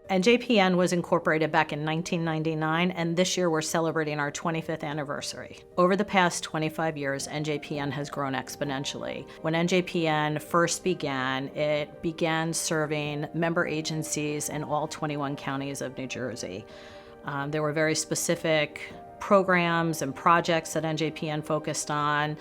NJPN was incorporated back in 1999, and this year we're celebrating our 25th anniversary. Over the past 25 years, NJPN has grown exponentially. When NJPN first began, it began serving member agencies in all 21 counties of New Jersey. There were very specific programs and projects that NJPN focused on.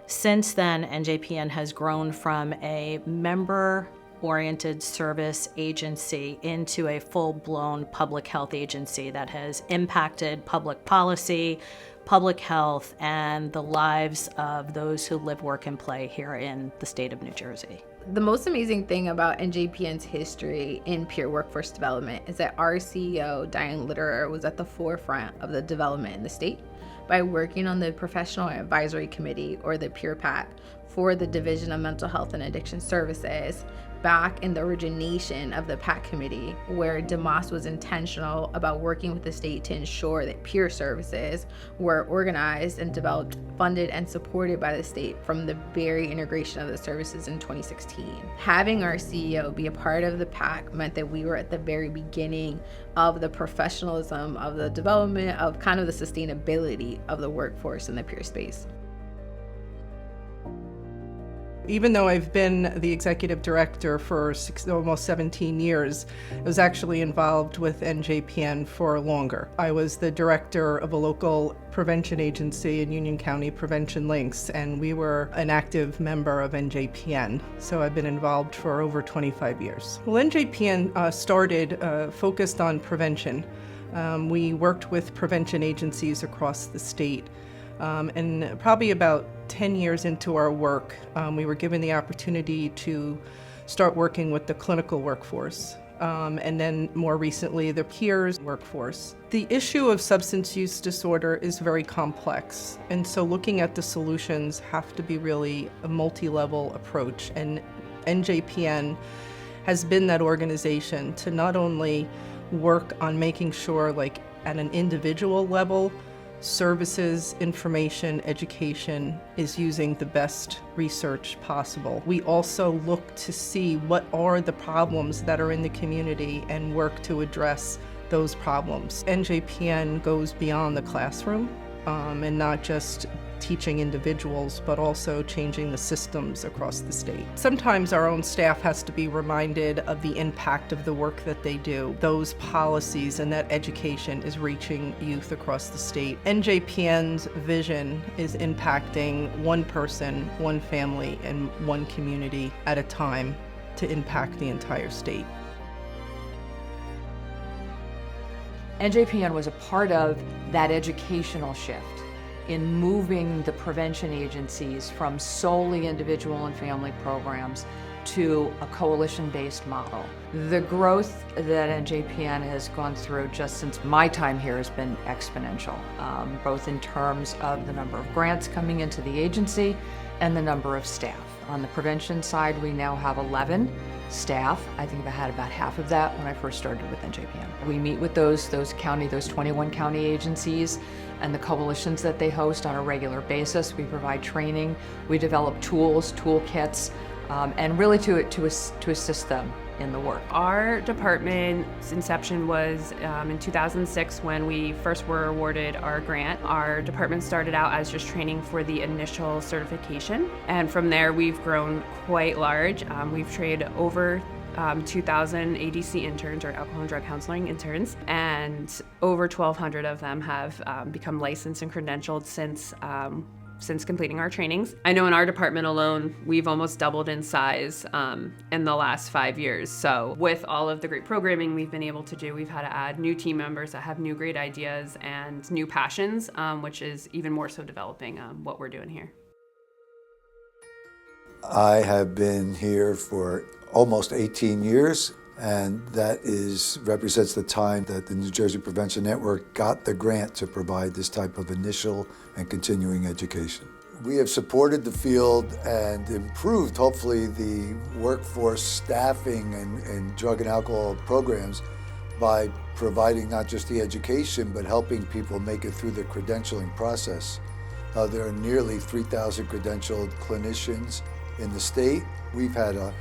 Since then, NJPN has grown from a member-oriented service agency into a full-blown public health agency that has impacted public policy, public health, and the lives of those who live, work, and play here in the state of New Jersey. The most amazing thing about NJPN's history in peer workforce development is that our CEO, Diane Litterer, was at the forefront of the development in the state by working on the Professional Advisory Committee, or the Peer PAC, for the Division of Mental Health and Addiction Services back in the origination of the PAC committee, where DeMoss was intentional about working with the state to ensure that peer services were organized and developed, funded, and supported by the state from the very integration of the services in 2016. Having our CEO be a part of the PAC meant that we were at the very beginning of the professionalism of the development of kind of the sustainability of the workforce in the peer space. Even though I've been the executive director for almost 17 years, I was actually involved with NJPN for longer. I was the director of a local prevention agency in Union County, Prevention Links, and we were an active member of NJPN. So I've been involved for over 25 years. Well, NJPN started focused on prevention. We worked with prevention agencies across the state. And probably about 10 years into our work, we were given the opportunity to start working with the clinical workforce, and then more recently, the peers workforce. The issue of substance use disorder is very complex, and so looking at the solutions have to be really a multi-level approach, and NJPN has been that organization to not only work on making sure, like at an individual level, services, information, education is using the best research possible. We also look to see what are the problems that are in the community and work to address those problems. NJPN goes beyond the classroom and not just teaching individuals, but also changing the systems across the state. Sometimes our own staff has to be reminded of the impact of the work that they do. Those policies and that education is reaching youth across the state. NJPN's vision is impacting one person, one family, and one community at a time to impact the entire state. NJPN was a part of that educational shift in moving the prevention agencies from solely individual and family programs to a coalition-based model. The growth that NJPN has gone through just since my time here has been exponential, both in terms of the number of grants coming into the agency and the number of staff. On the prevention side, we now have 11 staff. I think I had about half of that when I first started with NJPN. We meet with those 21 county agencies and the coalitions that they host on a regular basis. We provide training, we develop tools, toolkits, and really to assist them in the work. Our department's inception was in 2006 when we first were awarded our grant. Our department started out as just training for the initial certification, and from there we've grown quite large. We've trained over 2,000 ADC interns, or alcohol and drug counseling interns, and over 1,200 of them have become licensed and credentialed since completing our trainings. I know in our department alone, we've almost doubled in size in the last 5 years. So with all of the great programming we've been able to do, we've had to add new team members that have new great ideas and new passions, which is even more so developing what we're doing here. I have been here for almost 18 years, and that represents the time that the New Jersey Prevention Network got the grant to provide this type of initial and continuing education. We have supported the field and improved, hopefully, the workforce staffing and drug and alcohol programs by providing not just the education, but helping people make it through the credentialing process. There are nearly 3,000 credentialed clinicians in the state. We've had a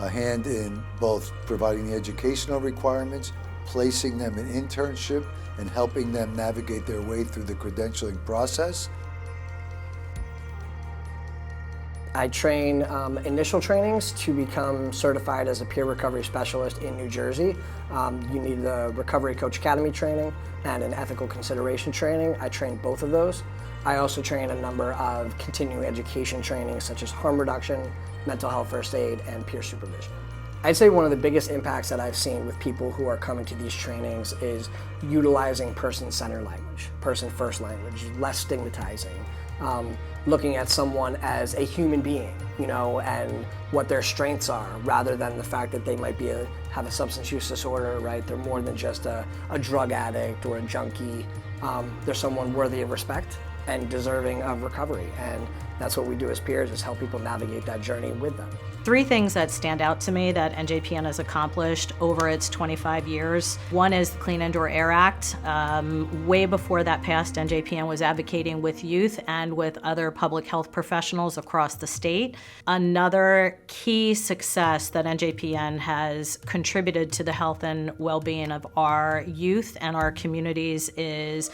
hand in both providing the educational requirements, placing them in internship and helping them navigate their way through the credentialing process. I train initial trainings to become certified as a peer recovery specialist in New Jersey. You need the Recovery Coach Academy training and an ethical consideration training. I train both of those. I also train a number of continuing education trainings such as harm reduction, mental health first aid, and peer supervision. I'd say one of the biggest impacts that I've seen with people who are coming to these trainings is utilizing person-centered language, person-first language, less stigmatizing, looking at someone as a human being, and what their strengths are, rather than the fact that they might have a substance use disorder, right? They're more than just a drug addict or a junkie. They're someone worthy of respect and deserving of recovery, and that's what we do as peers, is help people navigate that journey with them. 3 things that stand out to me that NJPN has accomplished over its 25 years. One is the Clean Indoor Air Act. Way before that passed, NJPN was advocating with youth and with other public health professionals across the state. Another key success that NJPN has contributed to the health and well-being of our youth and our communities is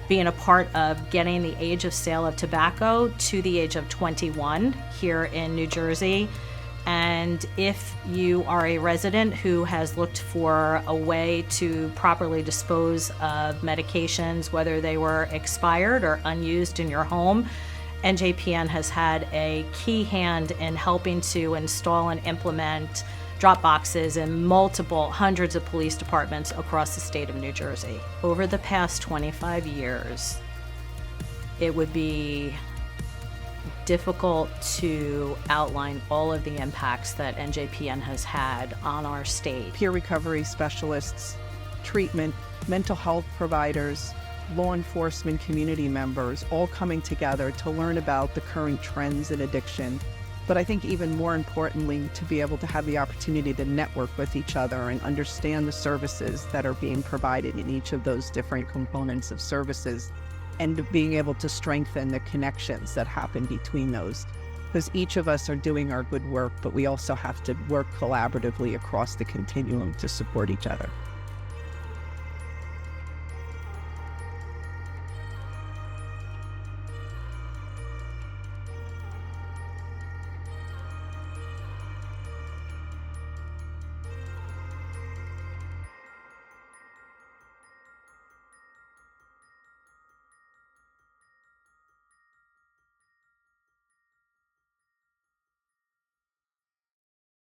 being a part of getting the age of sale of tobacco to the age of 21 here in New Jersey. And if you are a resident who has looked for a way to properly dispose of medications, whether they were expired or unused in your home, NJPN has had a key hand in helping to install and implement drop boxes in multiple hundreds of police departments across the state of New Jersey. Over the past 25 years, it would be difficult to outline all of the impacts that NJPN has had on our state. Peer recovery specialists, treatment, mental health providers, law enforcement community members, all coming together to learn about the current trends in addiction. But I think even more importantly, to be able to have the opportunity to network with each other and understand the services that are being provided in each of those different components of services, and being able to strengthen the connections that happen between those. Because each of us are doing our good work, but we also have to work collaboratively across the continuum to support each other.